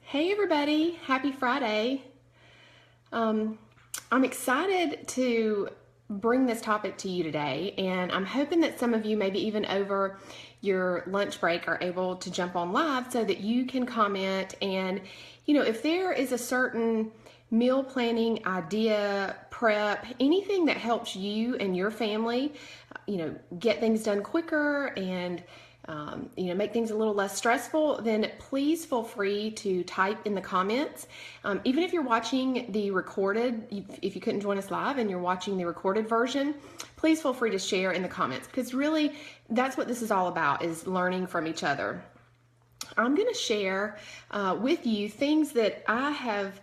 Hey everybody, happy Friday. I'm excited to bring this topic to you today, and I'm hoping that some of you, maybe even over your lunch break, are able to jump on live so that you can comment. And, if there is a certain meal planning idea, prep, anything that helps you and your family, get things done quicker and make things a little less stressful, then please feel free to type in the comments. Even if you're watching the recorded, if you couldn't join us live and you're watching the recorded version, please feel free to share in the comments, because really that's what this is all about, is learning from each other. I'm going to share with you things that I have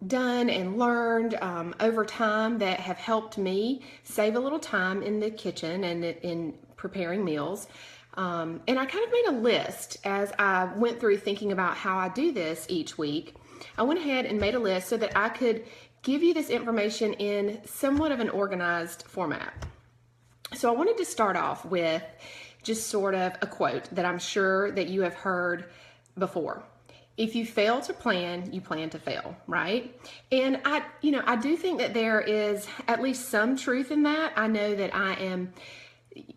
done and learned over time that have helped me save a little time in the kitchen and in preparing meals. And I kind of made a list as I went through thinking about how I do this each week. I went ahead and made a list so that I could give you this information in somewhat of an organized format. So I wanted to start off with just sort of a quote that I'm sure that you have heard before. If you fail to plan, you plan to fail, right? And I do think that there is at least some truth in that. I know that I am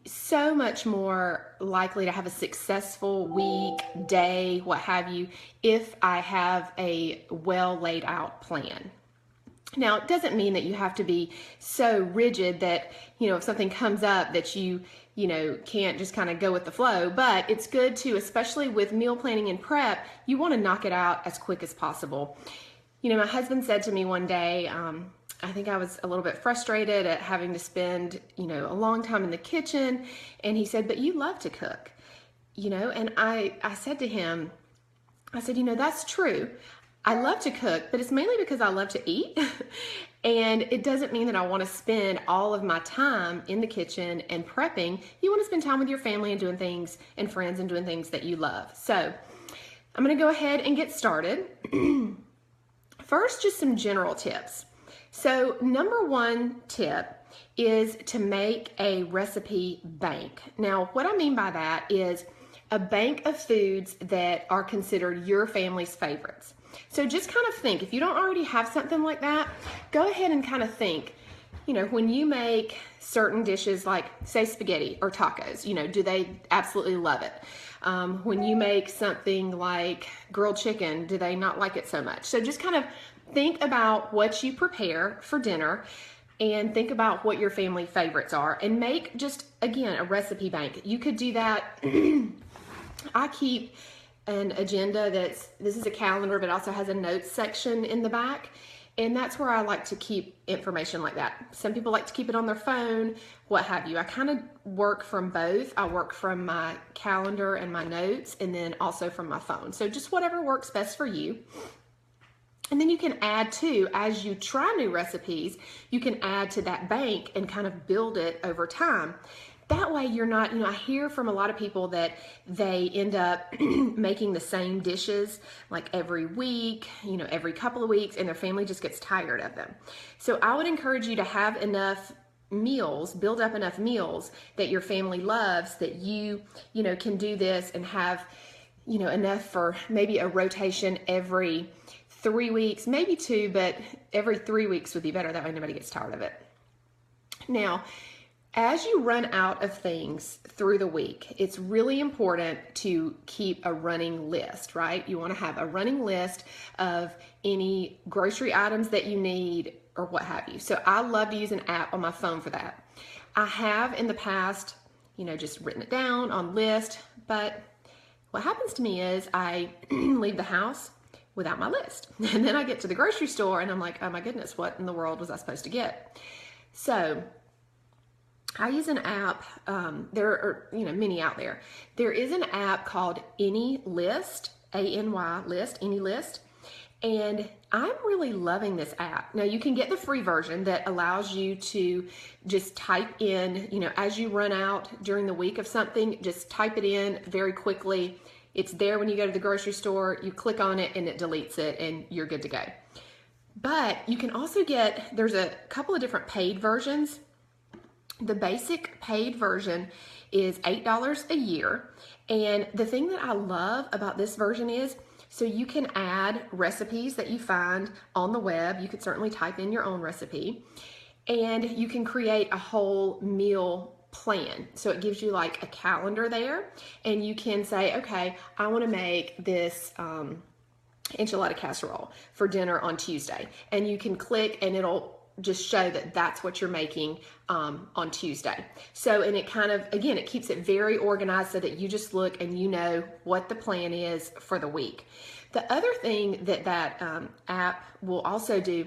so much more likely to have a successful week, day, what have you, if I have a well laid out plan. Now, it doesn't mean that you have to be so rigid that, if something comes up that you can't just kind of go with the flow, but it's good to, especially with meal planning and prep, you want to knock it out as quick as possible. My husband said to me one day, I think I was a little bit frustrated at having to spend, a long time in the kitchen. And he said, but you love to cook, and I said to him, I said, that's true. I love to cook, but it's mainly because I love to eat. And it doesn't mean that I want to spend all of my time in the kitchen and prepping. You want to spend time with your family and doing things and friends and doing things that you love. So I'm going to go ahead and get started. First, just some general tips. So number one tip is to make a recipe bank. Now, what I mean by that is a bank of foods that are considered your family's favorites. So just kind of think, if you don't already have something like that, go ahead and kind of think, when you make certain dishes like, say, spaghetti or tacos, do they absolutely love it? When you make something like grilled chicken, do they not like it so much? So just kind of think about what you prepare for dinner and think about what your family favorites are and make just, again, a recipe bank. You could do that. I keep an agenda this is a calendar, but also has a notes section in the back. And that's where I like to keep information like that. Some people like to keep it on their phone, what have you. I kind of work from both. I work from my calendar and my notes, and then also from my phone. So just whatever works best for you. And then you can add to, as you try new recipes, you can add to that bank and kind of build it over time. That way you're not, I hear from a lot of people that they end up making the same dishes like every week, every couple of weeks, and their family just gets tired of them. So I would encourage you to have enough meals, build up enough meals that your family loves, that you can do this and have, enough for maybe a rotation every 3 weeks, maybe 2, but every 3 weeks would be better. That way nobody gets tired of it. Now, as you run out of things through the week, it's really important to keep a running list, right? You want to have a running list of any grocery items that you need or what have you. So I love to use an app on my phone for that. I have in the past, just written it down on list, but what happens to me is I leave the house without my list. And then I get to the grocery store and I'm like, oh my goodness, what in the world was I supposed to get? So I use an app, there are, many out there. There is an app called Any List, A-N-Y list, Any List. And I'm really loving this app. Now you can get the free version that allows you to just type in, as you run out during the week of something, just type it in very quickly. It's there when you go to the grocery store, you click on it and it deletes it and you're good to go. But you can also there's a couple of different paid versions. The basic paid version is $8 a year. And the thing that I love about this version is So you can add recipes that you find on the web. You could certainly type in your own recipe, and you can create a whole meal plan. So it gives you like a calendar there, and you can say, okay, I want to make this enchilada casserole for dinner on Tuesday. And you can click and it'll just show that that's what you're making on Tuesday. So, and it kind of, again, it keeps it very organized so that you just look and you know what the plan is for the week. The other thing that app will also do,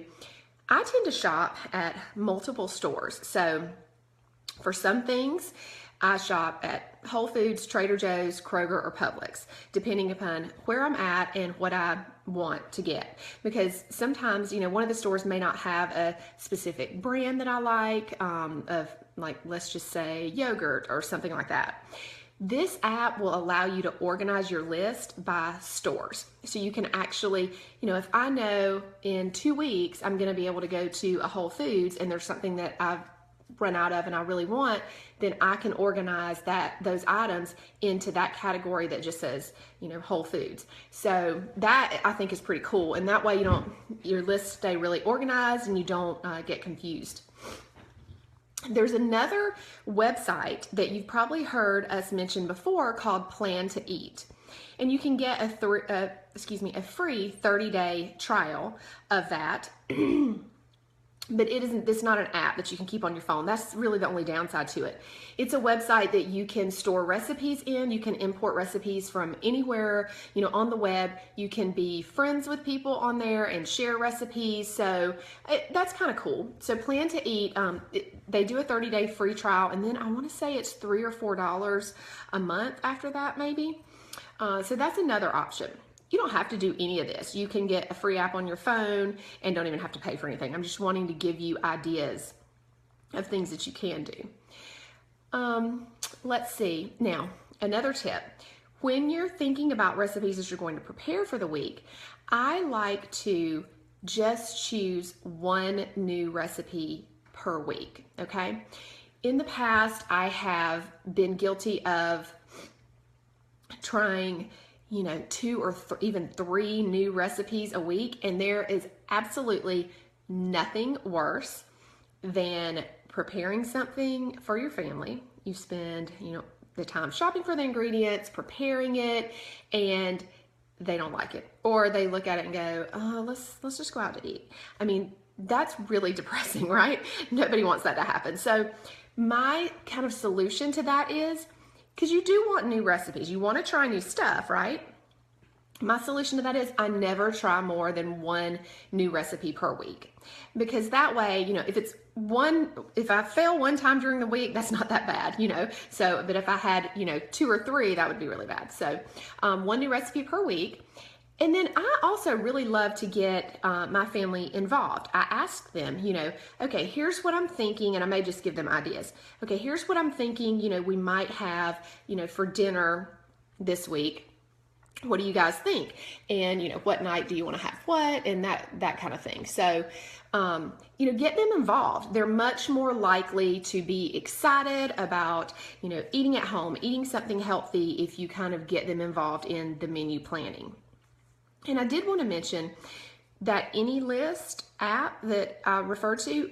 I tend to shop at multiple stores. So for some things, I shop at Whole Foods, Trader Joe's, Kroger, or Publix, depending upon where I'm at and what I want to get. Because sometimes, one of the stores may not have a specific brand that I like, of like, let's just say yogurt or something like that. This app will allow you to organize your list by stores. So you can actually, if I know in 2 weeks I'm going to be able to go to a Whole Foods and there's something that I've run out of and I really want, then I can organize those items into that category that just says, Whole Foods. So that I think is pretty cool. And that way your lists stay really organized and you don't get confused. There's another website that you've probably heard us mention before called Plan to Eat. And you can get a free 30-day trial of that. But it's not an app that you can keep on your phone. That's really the only downside to it. It's a website that you can store recipes in. You can import recipes from anywhere, on the web. You can be friends with people on there and share recipes. So that's kind of cool. So Plan to Eat, they do a 30-day free trial. And then I want to say it's $3 or $4 a month after that, maybe. So that's another option. You don't have to do any of this. You can get a free app on your phone and don't even have to pay for anything. I'm just wanting to give you ideas of things that you can do. Let's see. Now, another tip. When you're thinking about recipes as you're going to prepare for the week, I like to just choose one new recipe per week, okay? In the past, I have been guilty of trying 2 or even 3 new recipes a week. And there is absolutely nothing worse than preparing something for your family. You spend, the time shopping for the ingredients, preparing it, and they don't like it. Or they look at it and go, oh, let's just go out to eat. I mean, that's really depressing, right? Nobody wants that to happen. So my kind of solution to that is, because you do want new recipes. You want to try new stuff, right? My solution to that is I never try more than one new recipe per week. Because that way, if I fail one time during the week, that's not that bad, So, but if I had, 2 or 3, that would be really bad. So, one new recipe per week. And then I also really love to get my family involved. I ask them, okay, here's what I'm thinking, and I may just give them ideas. Okay, here's what I'm thinking, we might have, for dinner this week. What do you guys think? And, what night do you want to have what? And that kind of thing. So, get them involved. They're much more likely to be excited about, eating at home, eating something healthy if you kind of get them involved in the menu planning. And I did want to mention that AnyList app that I referred to,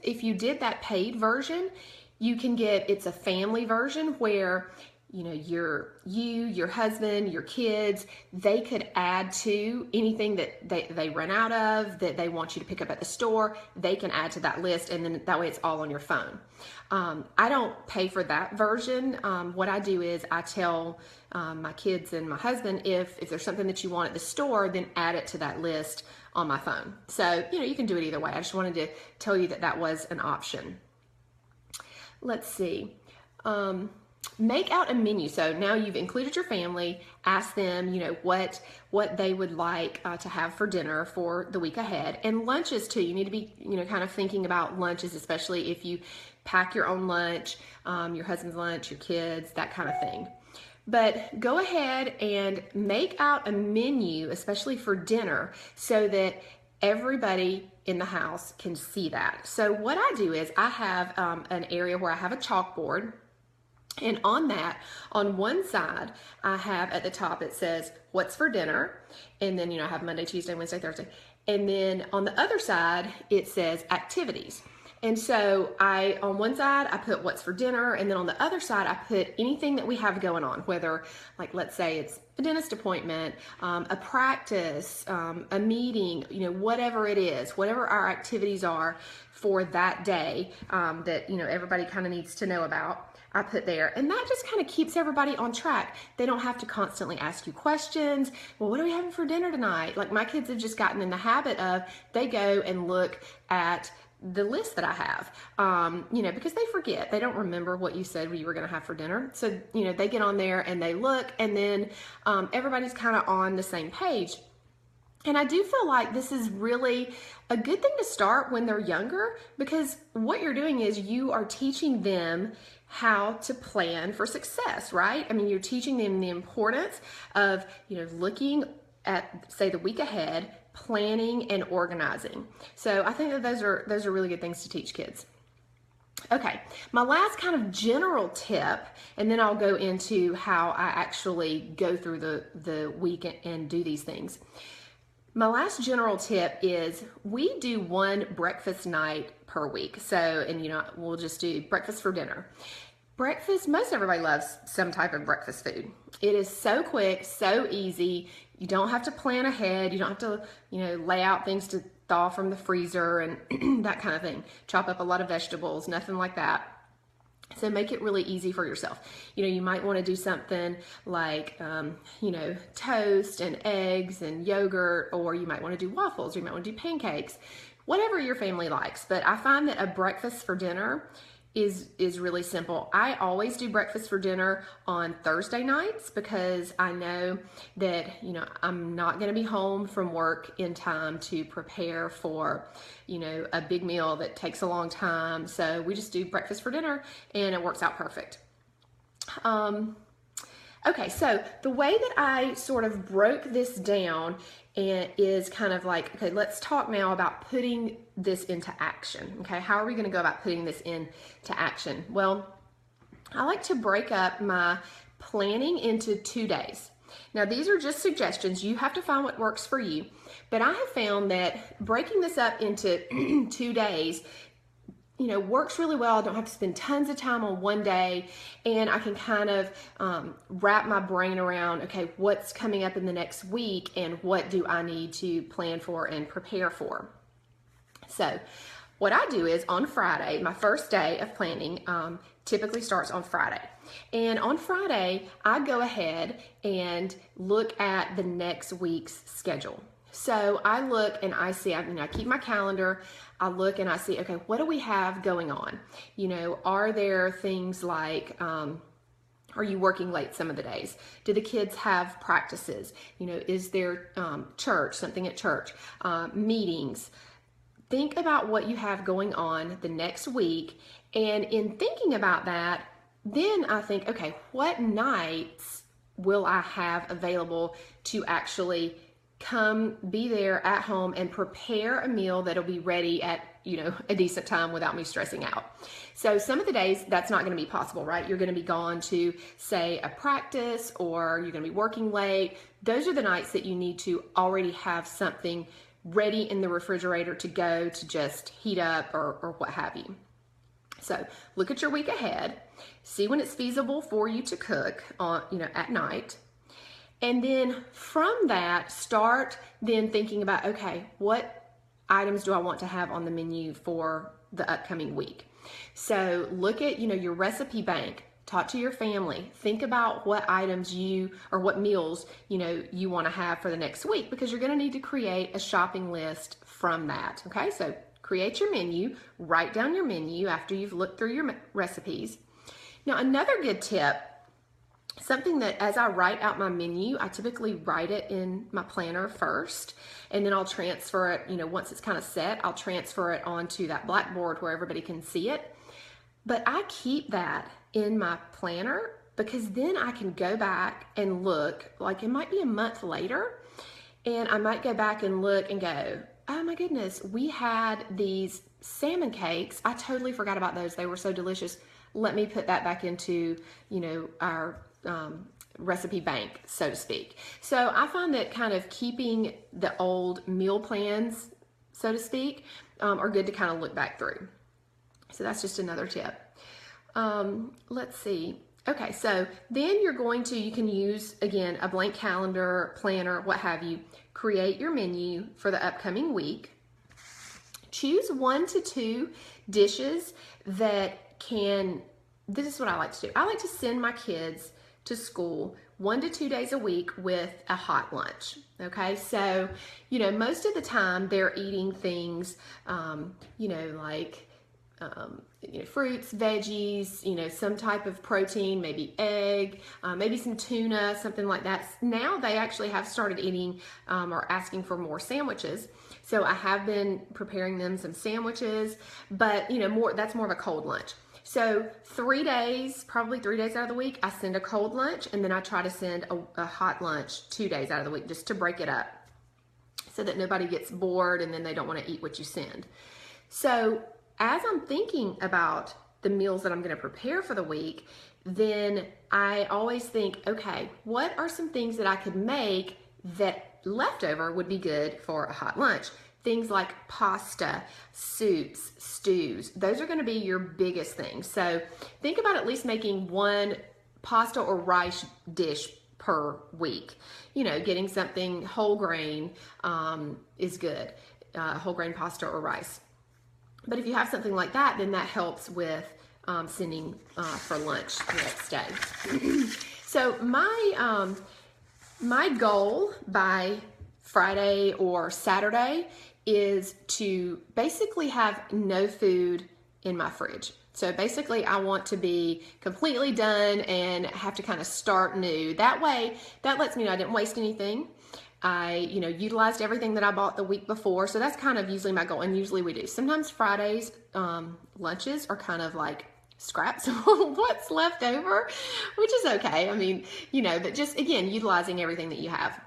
if you did that paid version, you can it's a family version where, your husband, your kids, they could add to anything that they run out of, that they want you to pick up at the store, they can add to that list, and then that way it's all on your phone. I don't pay for that version. What I do is I tell my kids and my husband, if there's something that you want at the store, then add it to that list on my phone. So, you can do it either way. I just wanted to tell you that was an option. Let's see. Make out a menu. So now you've included your family, ask them, what they would like to have for dinner for the week ahead. And lunches too. You need to be, kind of thinking about lunches, especially if you pack your own lunch, your husband's lunch, your kids, that kind of thing. But go ahead and make out a menu, especially for dinner, so that everybody in the house can see that. So what I do is I have an area where I have a chalkboard. And on that, on one side, I have at the top, it says, what's for dinner? And then, I have Monday, Tuesday, Wednesday, Thursday. And then on the other side, it says activities. And so on one side, I put what's for dinner. And then on the other side, I put anything that we have going on, whether, like, let's say it's a dentist appointment, a practice, a meeting, whatever it is, whatever our activities are for that day, that, everybody kind of needs to know about. I put there, and that just kind of keeps everybody on track. They don't have to constantly ask you questions. Well, what are we having for dinner tonight? Like, my kids have just gotten in the habit of, they go and look at the list that I have, because they forget. They don't remember what you said you were going to have for dinner. So, they get on there and they look, and then everybody's kind of on the same page. And I do feel like this is really a good thing to start when they're younger, because what you're doing is you are teaching them how to plan for success, right? I mean, you're teaching them the importance of, looking at, say, the week ahead, planning and organizing. So I think that those are really good things to teach kids. Okay, my last kind of general tip, and then I'll go into how I actually go through the week and do these things. My last general tip is we do one breakfast night per week. So, and we'll just do breakfast for dinner. Breakfast, most everybody loves some type of breakfast food. It is so quick, so easy. You don't have to plan ahead. You don't have to, lay out things to thaw from the freezer and that kind of thing. Chop up a lot of vegetables, nothing like that. So make it really easy for yourself. You might want to do something like, toast and eggs and yogurt, or you might want to do waffles, or you might want to do pancakes, whatever your family likes. But I find that a breakfast for dinner is really simple. I always do breakfast for dinner on Thursday nights because I know that, I'm not going to be home from work in time to prepare for, a big meal that takes a long time. So we just do breakfast for dinner and it works out perfect. Okay, so the way that I sort of broke this down is kind of like, okay, let's talk now about putting this into action. Okay, how are we going to go about putting this into action? Well, I like to break up my planning into 2 days. Now, these are just suggestions. You have to find what works for you. But I have found that breaking this up into 2 days works really well. I don't have to spend tons of time on one day, and I can kind of wrap my brain around, okay, what's coming up in the next week and what do I need to plan for and prepare for. So what I do is on Friday, my first day of planning typically starts on Friday. And on Friday, I go ahead and look at the next week's schedule. So I look and I see, I keep my calendar, I look and I see, okay, what do we have going on? Are there things like, are you working late some of the days? Do the kids have practices? Is there church, something at church, meetings? Think about what you have going on the next week. And in thinking about that, then I think, okay, what nights will I have available to actually come be there at home and prepare a meal that'll be ready at, a decent time without me stressing out. So some of the days that's not going to be possible, right? You're going to be gone to, say, a practice, or you're going to be working late. Those are the nights that you need to already have something ready in the refrigerator to go to just heat up or what have you. So look at your week ahead, see when it's feasible for you to cook on, at night. And then from that, start then thinking about, okay, what items do I want to have on the menu for the upcoming week? So look at, your recipe bank, talk to your family, think about what items or what meals, you want to have for the next week, because you're going to need to create a shopping list from that. Okay, so create your menu, write down your menu after you've looked through your recipes. Now, another good tip, something that as I write out my menu, I typically write it in my planner first, and then I'll transfer it, once it's kind of set, I'll transfer it onto that blackboard where everybody can see it. But I keep that in my planner because then I can go back and look, like it might be a month later, and I might go back and look and go, oh my goodness, we had these salmon cakes. I totally forgot about those. They were so delicious. let me put that back into, our recipe bank, so to speak. So I find that kind of keeping the old meal plans, so to speak, are good to kind of look back through. So that's just another tip. Let's see. Okay, so then you can use, again, a blank calendar, planner, what have you, create your menu for the upcoming week. Choose 1 to 2 dishes that this is what I like to do. I like to send my kids to school 1 to 2 days a week with a hot lunch. Okay, so, most of the time they're eating things, like, fruits, veggies, some type of protein, maybe egg, maybe some tuna, something like that. Now they actually have started eating or asking for more sandwiches. So I have been preparing them some sandwiches, but that's more of a cold lunch. So 3 days, probably 3 days out of the week, I send a cold lunch, and then I try to send a hot lunch 2 days out of the week just to break it up so that nobody gets bored and then they don't want to eat what you send. So as I'm thinking about the meals that I'm going to prepare for the week, then I always think, okay, what are some things that I could make that leftover would be good for a hot lunch? Things like pasta, soups, stews, those are going to be your biggest things. So think about at least making one pasta or rice dish per week. Getting something whole grain is good, whole grain pasta or rice. But if you have something like that, then that helps with sending for lunch the next day. So my goal by Friday or Saturday is to basically have no food in my fridge. So basically I want to be completely done and have to kind of start new. That way, that lets me know I didn't waste anything. I, utilized everything that I bought the week before. So that's kind of usually my goal, and usually we do. Sometimes Fridays lunches are kind of like scraps of what's left over, which is okay. I mean, but just, again, utilizing everything that you have.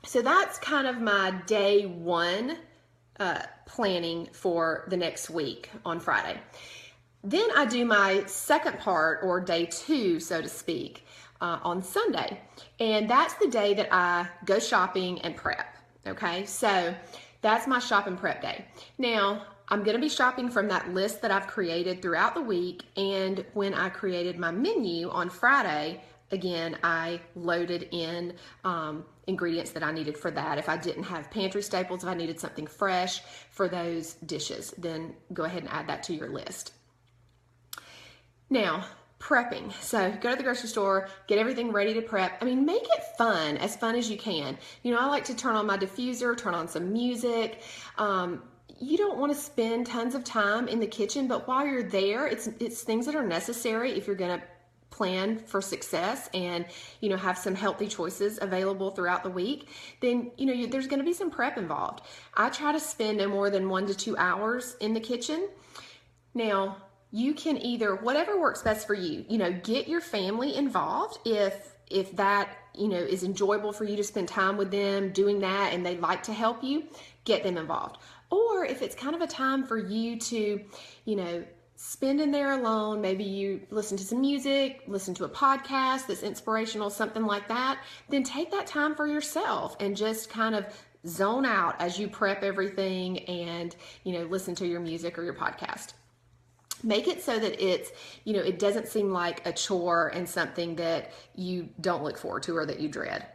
So that's kind of my day one planning for the next week on Friday. Then I do my second part, or day 2, so to speak, on Sunday. And that's the day that I go shopping and prep. Okay, so that's my shop and prep day. Now, I'm going to be shopping from that list that I've created throughout the week. And when I created my menu on Friday, again, I loaded in ingredients that I needed for that. If I didn't have pantry staples, if I needed something fresh for those dishes, then go ahead and add that to your list. Now, prepping. So go to the grocery store, get everything ready to prep. I mean, make it fun, as fun as you can. I like to turn on my diffuser, turn on some music. You don't want to spend tons of time in the kitchen, but while you're there, it's things that are necessary if you're going to plan for success and have some healthy choices available throughout the week. Then there's going to be some prep involved. I try to spend no more than 1 to 2 hours in the kitchen. Now, you can either, whatever works best for you, get your family involved if that is enjoyable for you to spend time with them doing that and they'd like to help you, get them involved. Or if it's kind of a time for you to spend in there alone, maybe you listen to some music, listen to a podcast that's inspirational, something like that, then take that time for yourself and just kind of zone out as you prep everything and listen to your music or your podcast. Make it so that it's, it doesn't seem like a chore and something that you don't look forward to or that you dread.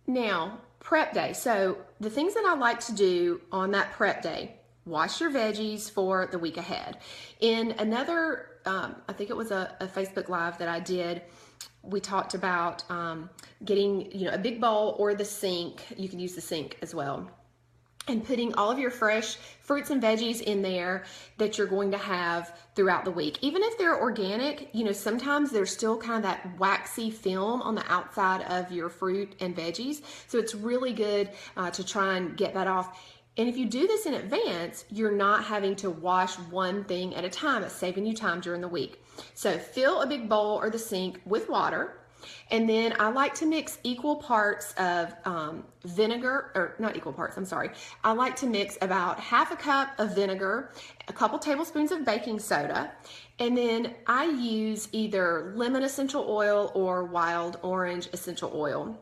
Now, prep day. So the things that I like to do on that prep day: wash your veggies for the week ahead. In another, I think it was a Facebook Live that I did, we talked about getting, a big bowl or the sink. You can use the sink as well. And putting all of your fresh fruits and veggies in there that you're going to have throughout the week. Even if they're organic, sometimes there's still kind of that waxy film on the outside of your fruit and veggies. So it's really good to try and get that off. And if you do this in advance, you're not having to wash one thing at a time. It's saving you time during the week. So fill a big bowl or the sink with water. And then I like to mix equal parts of vinegar, or not equal parts, I'm sorry. I like to mix about half a cup of vinegar, a couple tablespoons of baking soda, and then I use either lemon essential oil or wild orange essential oil.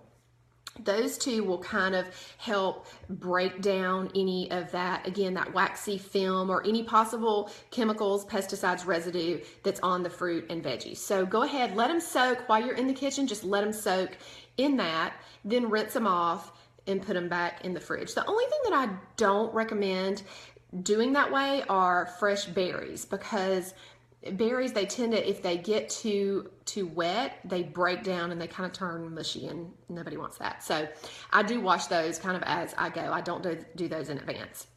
Those two will kind of help break down any of that, again, that waxy film or any possible chemicals, pesticides, residue that's on the fruit and veggies. So go ahead, let them soak while you're in the kitchen, just let them soak in that, then rinse them off and put them back in the fridge. The only thing that I don't recommend doing that way are fresh berries, because berries, they tend to, if they get too wet, they break down and they kind of turn mushy, and nobody wants that. So I do wash those kind of as I go. I don't do those in advance.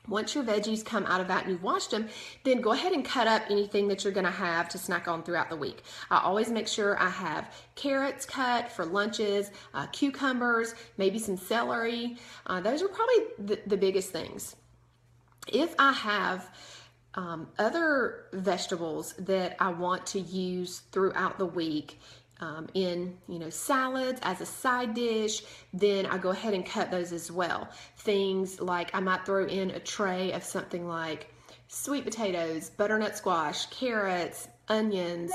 Once your veggies come out of that and you've washed them, then go ahead and cut up anything that you're gonna have to snack on throughout the week. I always make sure I have carrots cut for lunches, cucumbers, maybe some celery. Those are probably the biggest things. If I have other vegetables that I want to use throughout the week in, salads as a side dish, then I go ahead and cut those as well. Things like I might throw in a tray of something like sweet potatoes, butternut squash, carrots, onions,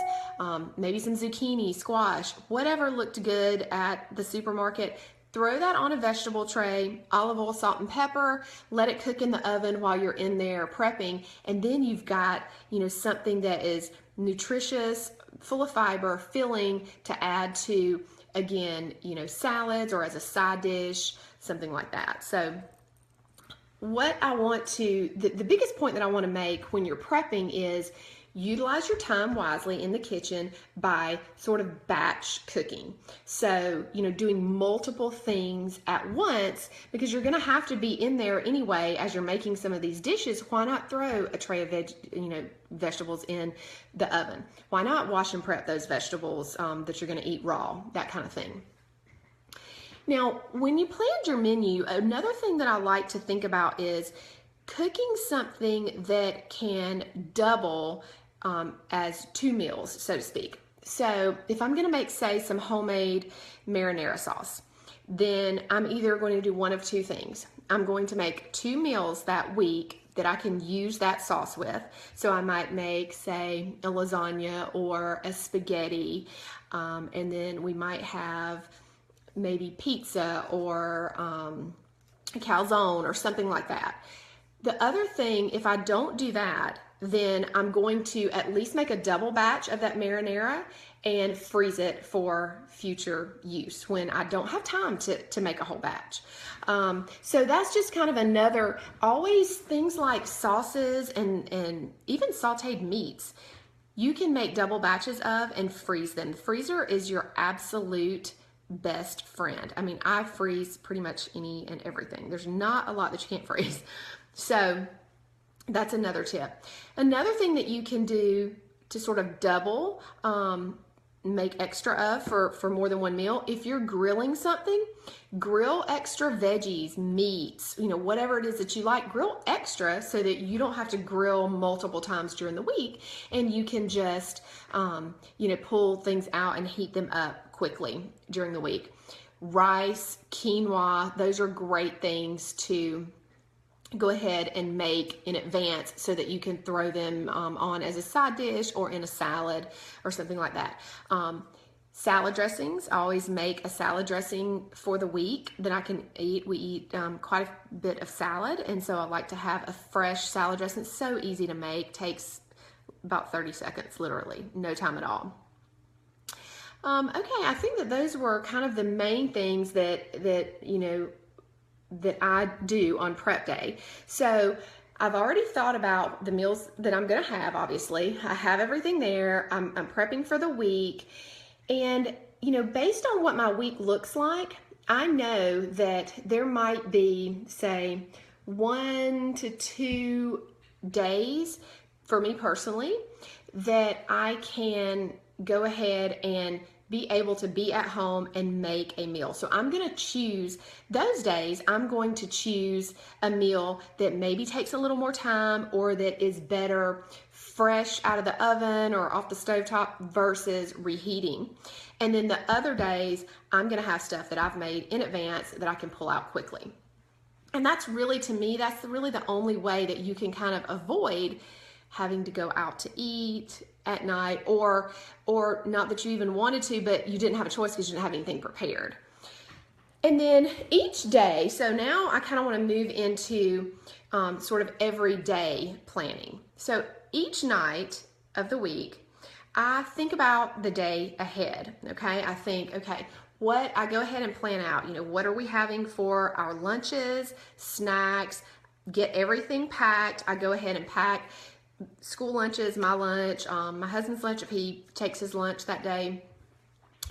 maybe some zucchini, squash, whatever looked good at the supermarket. Throw that on a vegetable tray, olive oil, salt, and pepper, let it cook in the oven while you're in there prepping, and then you've got, something that is nutritious, full of fiber, filling to add to, again, salads or as a side dish, something like that. So what I want to, the biggest point that I want to make when you're prepping is utilize your time wisely in the kitchen by sort of batch cooking. So, doing multiple things at once, because you're going to have to be in there anyway as you're making some of these dishes. Why not throw a tray of vegetables in the oven? Why not wash and prep those vegetables that you're going to eat raw, that kind of thing. Now, when you planned your menu, another thing that I like to think about is cooking something that can double as 2 meals, so to speak. So if I'm going to make, say, some homemade marinara sauce, then I'm either going to do one of 2 things. I'm going to make 2 meals that week that I can use that sauce with. So I might make, say, a lasagna or a spaghetti, and then we might have maybe pizza or a calzone or something like that. The other thing, if I don't do that, then I'm going to at least make a double batch of that marinara and freeze it for future use when I don't have time to make a whole batch. So that's just kind of another, always things like sauces and even sauteed meats, you can make double batches of and freeze them. The freezer is your absolute best friend. I mean, I freeze pretty much any and everything. There's not a lot that you can't freeze. So that's another tip. Another thing that you can do to sort of double, make extra of for more than 1 meal, if you're grilling something, grill extra veggies, meats, whatever it is that you like, grill extra so that you don't have to grill multiple times during the week, and you can just, pull things out and heat them up quickly during the week. Rice, quinoa, those are great things to go ahead and make in advance so that you can throw them on as a side dish or in a salad or something like that. Salad dressings, I always make a salad dressing for the week that I can eat. We eat quite a bit of salad, and so I like to have a fresh salad dressing. It's so easy to make, takes about 30 seconds, literally, no time at all. Okay, I think that those were kind of the main things that I do on prep day. So I've already thought about the meals that I'm going to have, obviously. I have everything there. I'm prepping for the week. And, based on what my week looks like, I know that there might be, say, 1 to 2 days for me personally that I can go ahead and be able to be at home and make a meal. So I'm going to choose those days. I'm going to choose a meal that maybe takes a little more time or that is better fresh out of the oven or off the stovetop versus reheating. And then the other days, I'm going to have stuff that I've made in advance that I can pull out quickly. And that's really, to me, that's really the only way that you can kind of avoid having to go out to eat at night, or not that you even wanted to, but you didn't have a choice because you didn't have anything prepared. And then each day, so now I kind of want to move into sort of everyday planning. So each night of the week, I think about the day ahead, okay? I think, okay, I go ahead and plan out, what are we having for our lunches, snacks, get everything packed. I go ahead and pack school lunches, my lunch, my husband's lunch if he takes his lunch that day,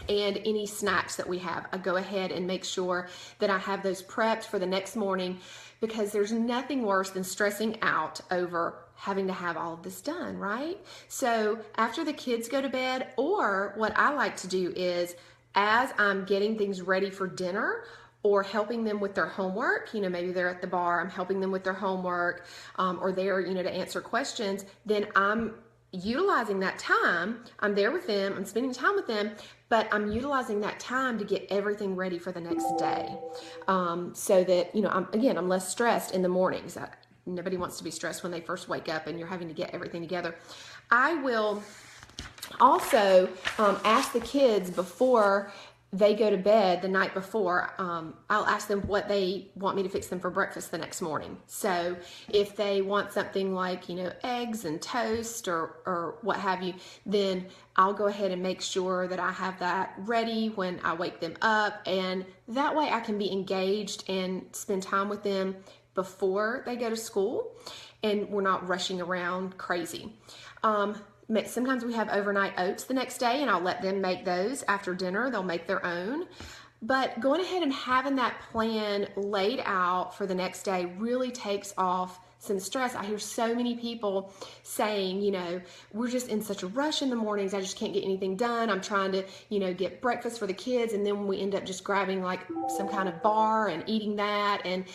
and any snacks that we have. I go ahead and make sure that I have those prepped for the next morning, because there's nothing worse than stressing out over having to have all of this done, right? So after the kids go to bed, or what I like to do is, as I'm getting things ready for dinner or helping them with their homework, maybe they're at the bar, I'm helping them with their homework, or they're, to answer questions, then I'm utilizing that time. I'm there with them, I'm spending time with them, but I'm utilizing that time to get everything ready for the next day. So that, I'm less stressed in the mornings. Nobody wants to be stressed when they first wake up and you're having to get everything together. I will also ask the kids before they go to bed the night before, I'll ask them what they want me to fix them for breakfast the next morning. So if they want something like, eggs and toast or what have you, then I'll go ahead and make sure that I have that ready when I wake them up. And that way I can be engaged and spend time with them before they go to school, and we're not rushing around crazy. Sometimes we have overnight oats the next day, and I'll let them make those after dinner. They'll make their own. But going ahead and having that plan laid out for the next day really takes off some stress. I hear so many people saying, we're just in such a rush in the mornings. I just can't get anything done. I'm trying to, get breakfast for the kids. And then we end up just grabbing like some kind of bar and eating that. And,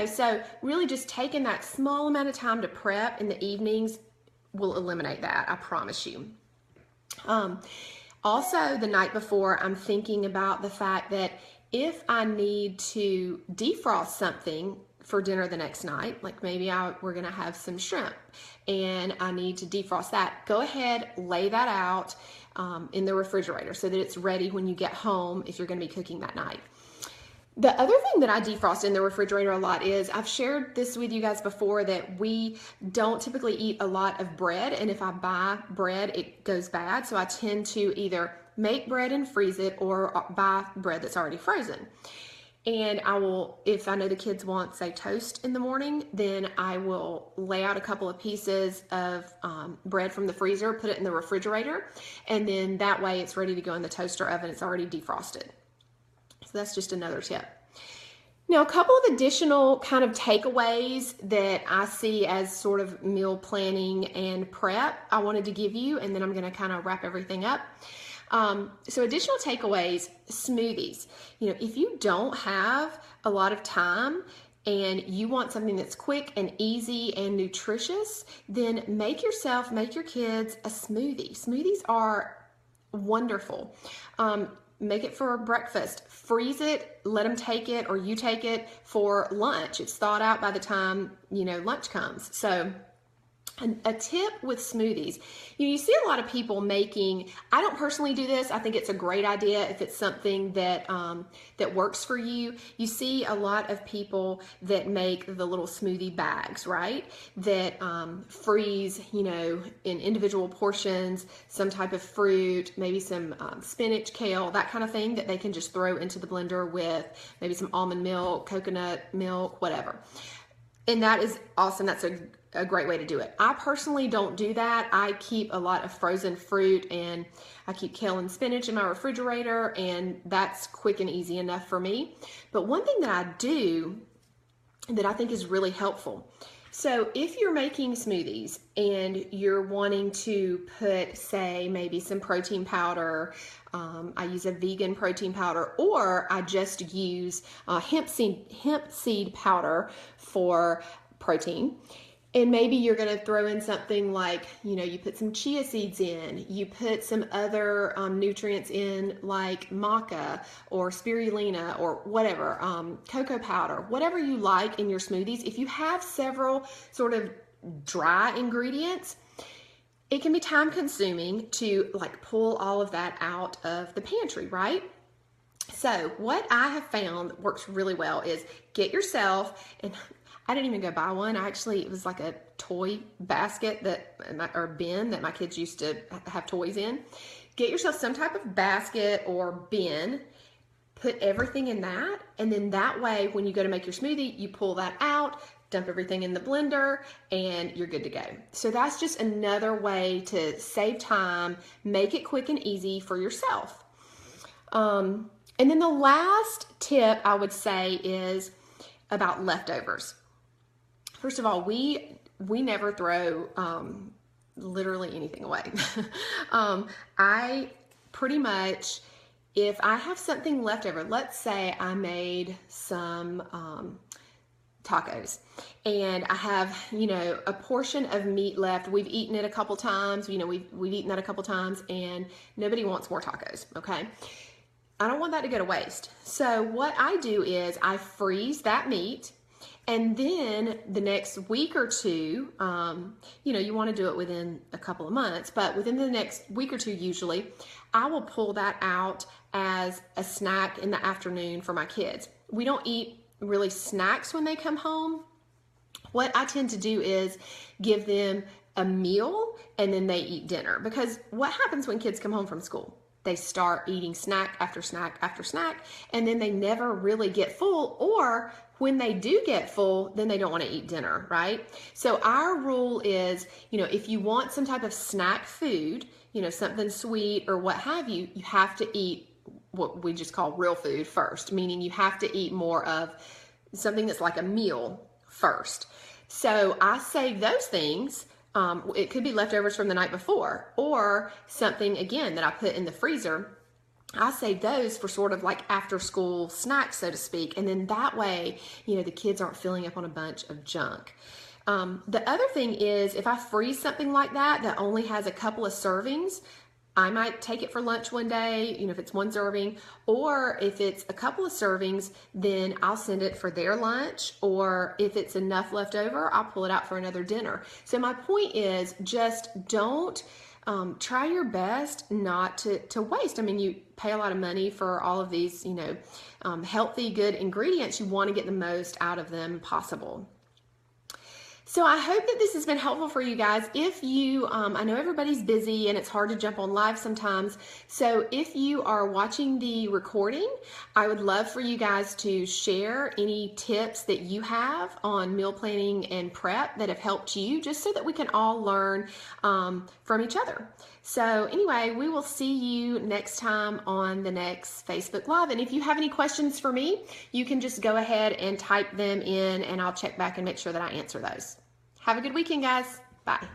so really just taking that small amount of time to prep in the evenings will eliminate that. I promise you. Also, the night before, I'm thinking about the fact that if I need to defrost something for dinner the next night, like maybe we're going to have some shrimp and I need to defrost that, go ahead, lay that out in the refrigerator so that it's ready when you get home if you're going to be cooking that night. The other thing that I defrost in the refrigerator a lot is, I've shared this with you guys before, that we don't typically eat a lot of bread, and if I buy bread, it goes bad. So I tend to either make bread and freeze it, or buy bread that's already frozen. And I will, if I know the kids want, say, toast in the morning, then I will lay out a couple of pieces of bread from the freezer, put it in the refrigerator, and then that way it's ready to go in the toaster oven. It's already defrosted. So that's just another tip. Now, a couple of additional kind of takeaways that I see as sort of meal planning and prep I wanted to give you, and then I'm going to kind of wrap everything up. So additional takeaways, smoothies. If you don't have a lot of time and you want something that's quick and easy and nutritious, then make your kids a smoothie. Smoothies are wonderful. Make it for breakfast, freeze it, let them take it, or you take it for lunch. It's thawed out by the time, lunch comes. So a tip with smoothies, you see a lot of people making, I don't personally do this. I think it's a great idea if it's something that that works for you. You see a lot of people that make the little smoothie bags, right? That freeze, in individual portions, some type of fruit, maybe some spinach, kale, that kind of thing that they can just throw into the blender with maybe some almond milk, coconut milk, whatever. And that is awesome. That's a great way to do it. I personally don't do that. I keep a lot of frozen fruit, and I keep kale and spinach in my refrigerator, and that's quick and easy enough for me. But one thing that I do that I think is really helpful So if you're making smoothies and you're wanting to put, say, maybe some protein powder, I use a vegan protein powder, or I just use hemp seed powder for protein. And maybe you're going to throw in something like, you put some chia seeds in, you put some other nutrients in like maca or spirulina or whatever, cocoa powder, whatever you like in your smoothies. If you have several sort of dry ingredients, it can be time consuming to like pull all of that out of the pantry, right? So what I have found works really well is get yourself, and I didn't even go buy one. It was like a toy basket or bin that my kids used to have toys in. Get yourself some type of basket or bin, put everything in that, and then that way when you go to make your smoothie, you pull that out, dump everything in the blender, and you're good to go. So that's just another way to save time, make it quick and easy for yourself. And then the last tip I would say is about leftovers. First of all, we never throw literally anything away. I pretty much, if I have something left over, let's say I made some tacos and I have, a portion of meat left. We've eaten it a couple times, we've eaten that a couple times and nobody wants more tacos, okay? I don't want that to go to waste. So what I do is I freeze that meat. And then the next week or two, you want to do it within a couple of months, but within the next week or two, usually, I will pull that out as a snack in the afternoon for my kids. We don't eat really snacks when they come home. What I tend to do is give them a meal and then they eat dinner, because what happens when kids come home from school? They start eating snack after snack after snack, and then they never really get full, or when they do get full, then they don't want to eat dinner, right? So our rule is, if you want some type of snack food, something sweet or what have you, you have to eat what we just call real food first, meaning you have to eat more of something that's like a meal first. So I save those things. It could be leftovers from the night before, or something, again, that I put in the freezer. I save those for sort of like after school snacks, so to speak. And then that way, the kids aren't filling up on a bunch of junk. The other thing is, if I freeze something like that only has a couple of servings, I might take it for lunch one day, if it's one serving, or if it's a couple of servings, then I'll send it for their lunch, or if it's enough left over, I'll pull it out for another dinner. So my point is, just don't try your best not to waste. I mean, you pay a lot of money for all of these, healthy, good ingredients. You want to get the most out of them possible. So I hope that this has been helpful for you guys. If you, I know everybody's busy and it's hard to jump on live sometimes. So if you are watching the recording, I would love for you guys to share any tips that you have on meal planning and prep that have helped you, just so that we can all learn from each other. So anyway, we will see you next time on the next Facebook Live. And if you have any questions for me, you can just go ahead and type them in and I'll check back and make sure that I answer those. Have a good weekend, guys. Bye.